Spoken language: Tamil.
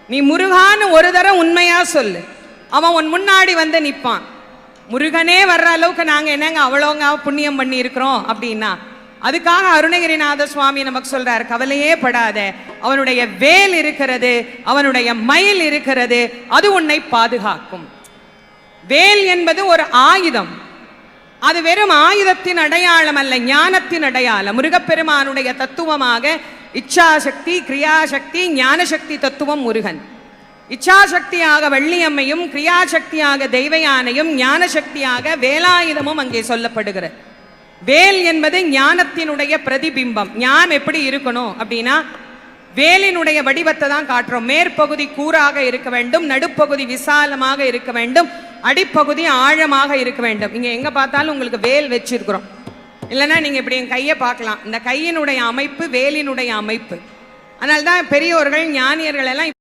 நீ முருகான்னு ஒரு தரம் உண்மையா சொல்லு, அவன் உன் முன்னாடி வந்து நிற்பான். முருகனே வர்ற அளவுக்கு நாங்க என்னங்க அவ்வளோங்க புண்ணியம் பண்ணி இருக்கிறோம் அப்படின்னா, அதுக்காக அருணகிரிநாத சுவாமி நமக்கு சொல்றார், கவலையே படாத, அவனுடைய வேல் இருக்கிறது, அவனுடைய மயில் இருக்கிறது, அது உன்னை பாதுகாக்கும். வேல் என்பது ஒரு ஆயுதம். அது வெறும் ஆயுதத்தின் அடையாளம் அல்ல, ஞானத்தின் அடையாளம். முருகப்பெருமானுடைய தத்துவமாக இச்சாசக்தி, கிரியாசக்தி, ஞானசக்தி தத்துவம் முருகன். இச்சாசக்தியாக வள்ளியம்மையும், கிரியாசக்தியாக தெய்வயானையும், ஞானசக்தியாக வேலாயுதமும் அங்கே சொல்லப்படுகிறது. வேல் என்பது ஞானத்தினுடைய பிரதிபிம்பம். ஞானம் எப்படி இருக்கணும் அப்படின்னா, வேலினுடைய வடிவத்தை தான் காட்டுறோம். மேற்பகுதி கூராக இருக்க வேண்டும், நடுப்பகுதி விசாலமாக இருக்க வேண்டும், அடிப்பகுதி ஆழமாக இருக்க வேண்டும். இங்க எங்க பார்த்தாலும் உங்களுக்கு வேல் வச்சிருக்கிறோம். இல்லைன்னா நீங்க இப்படி என் கையை பார்க்கலாம். இந்த கையினுடைய அமைப்பு வேலினுடைய அமைப்பு. அதனால்தான் பெரியோர்கள் ஞானியர்கள் எல்லாம்